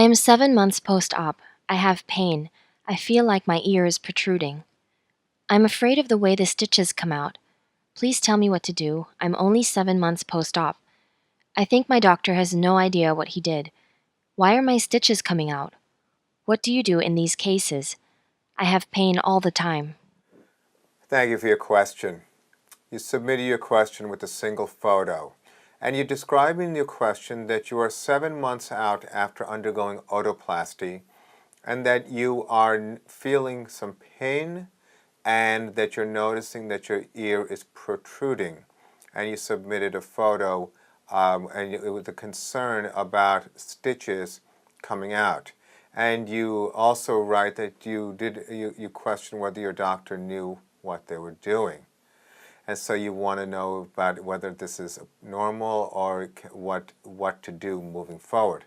am 7 months post-op. I have pain. I feel like my ear is protruding. I'm afraid of the way the stitches come out. Please tell me what to do. I'm only 7 months post-op. I think my doctor has no idea what he did. Why are my stitches coming out? What do you do in these cases? I have pain all the time. Thank you for your question. You submitted your question with a single photo, and you describe in your question that you are 7 months out after undergoing otoplasty and that you are feeling some pain and that you're noticing that your ear is protruding. And you submitted a photo and it was a concern about stitches coming out. And you also write that you question whether your doctor knew what they were doing. And so you want to know about whether this is normal or what to do moving forward.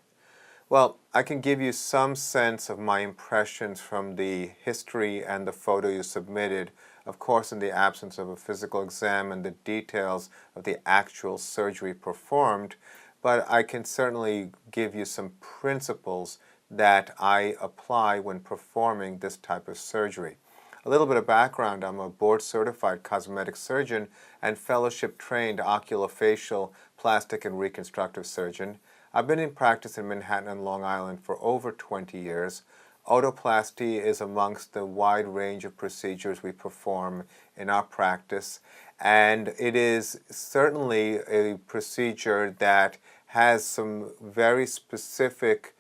Well, I can give you some sense of my impressions from the history and the photo you submitted, of course in the absence of a physical exam and the details of the actual surgery performed, but I can certainly give you some principles that I apply when performing this type of surgery. A little bit of background: I'm a board-certified cosmetic surgeon and fellowship-trained oculofacial plastic and reconstructive surgeon. I've been in practice in Manhattan and Long Island for over 20 years. Otoplasty is amongst the wide range of procedures we perform in our practice, and it is certainly a procedure that has some very specific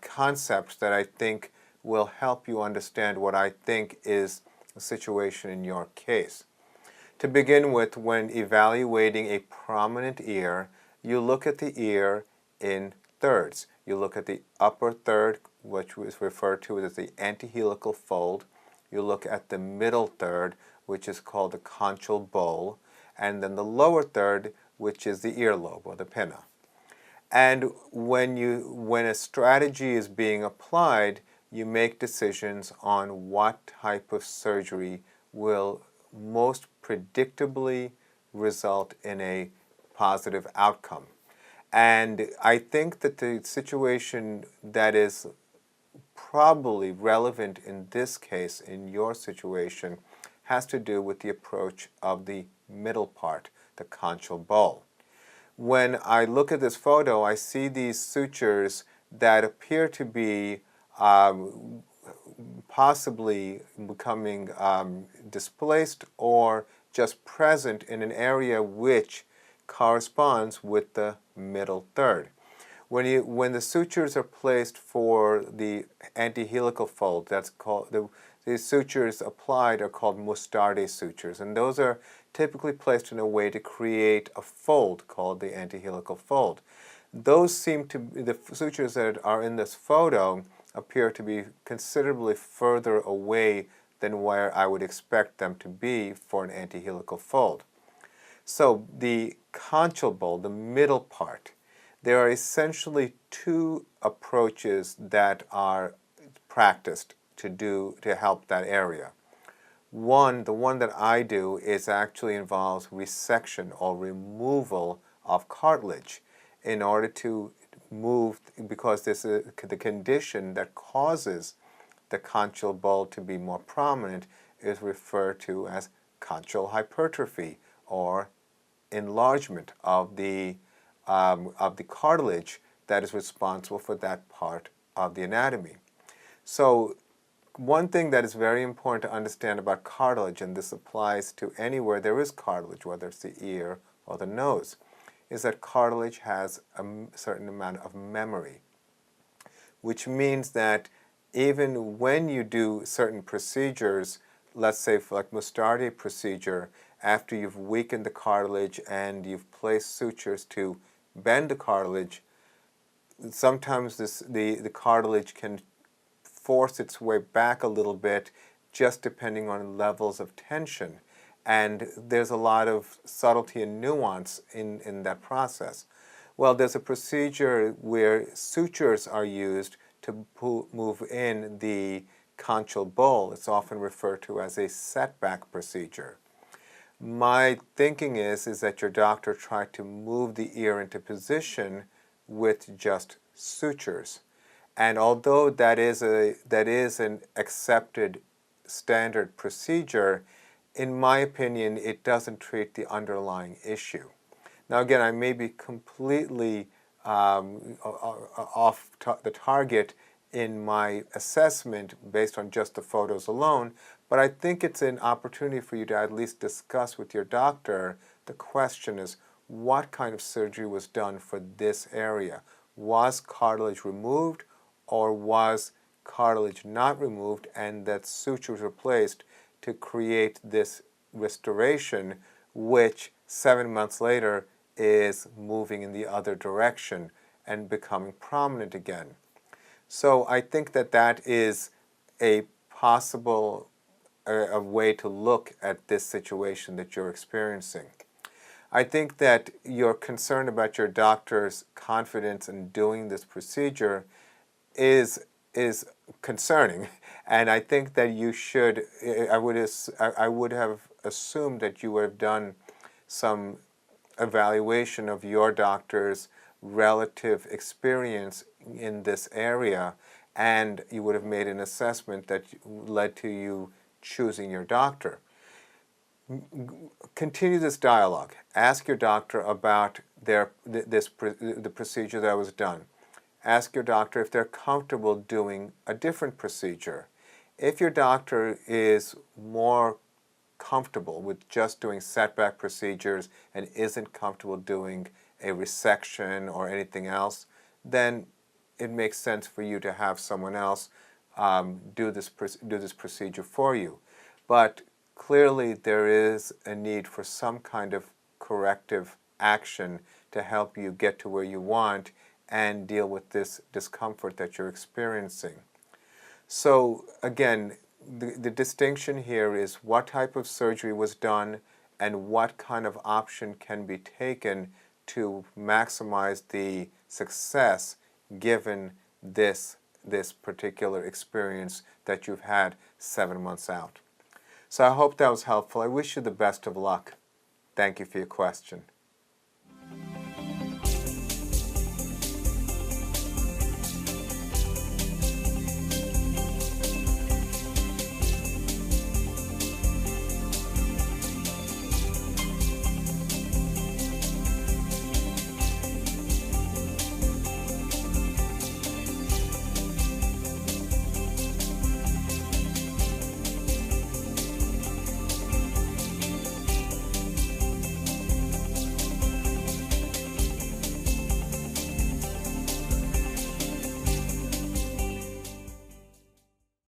concepts that I think will help you understand what I think is the situation in your case. To begin with, when evaluating a prominent ear, you look at the ear in thirds. You look at the upper third, which is referred to as the antihelical fold. You look at the middle third, which is called the conchal bowl, and then the lower third, which is the earlobe or the pinna. And when a strategy is being applied, you make decisions on what type of surgery will most predictably result in a positive outcome. And I think that the situation that is probably relevant in this case, in your situation, has to do with the approach of the middle part, the conchal bowl. When I look at this photo, I see these sutures that appear to be possibly becoming displaced or just present in an area which corresponds with the middle third. When the sutures are placed for the antihelical fold, that's called the sutures applied are called Mustardi sutures, and those are typically placed in a way to create a fold called the antihelical fold. Those seem to be, the sutures that are in this photo appear to be considerably further away than where I would expect them to be for an antihelical fold. So the conchal bowl, the middle part, there are essentially two approaches that are practiced to help that area. One, the one that I do, is actually involves resection or removal of cartilage in order to move, because this is the condition that causes the conchal bowl to be more prominent is referred to as conchal hypertrophy, or enlargement of the cartilage that is responsible for that part of the anatomy. So one thing that is very important to understand about cartilage, and this applies to anywhere there is cartilage, whether it's the ear or the nose, is that cartilage has a certain amount of memory, which means that even when you do certain procedures, let's say for like Mustardi procedure, after you've weakened the cartilage and you've placed sutures to bend the cartilage, sometimes the cartilage can force its way back a little bit, just depending on levels of tension. And there's a lot of subtlety and nuance in that process. Well, there's a procedure where sutures are used to move in the conchal bowl. It's often referred to as a setback procedure. My thinking is that your doctor tried to move the ear into position with just sutures. And although that is an accepted standard procedure, in my opinion, it doesn't treat the underlying issue. Now again, I may be completely off the target in my assessment based on just the photos alone, but I think it's an opportunity for you to at least discuss with your doctor. The question is, what kind of surgery was done for this area? Was cartilage removed, or was cartilage not removed and that sutures were placed to create this restoration, which 7 months later is moving in the other direction and becoming prominent again? So I think that that is a possible a way to look at this situation that you're experiencing. I think that your concern about your doctor's confidence in doing this procedure is concerning, and I think that you should. I would have assumed that you would have done some evaluation of your doctor's relative experience in this area, and you would have made an assessment that led to you choosing your doctor. Continue this dialogue. Ask your doctor about the procedure that was done. Ask your doctor if they're comfortable doing a different procedure. If your doctor is more comfortable with just doing setback procedures and isn't comfortable doing a resection or anything else, then it makes sense for you to have someone else do this procedure for you. But clearly there is a need for some kind of corrective action to help you get to where you want and deal with this discomfort that you're experiencing. So again, the distinction here is what type of surgery was done and what kind of option can be taken to maximize the success given this particular experience that you've had 7 months out. So I hope that was helpful. I wish you the best of luck. Thank you for your question.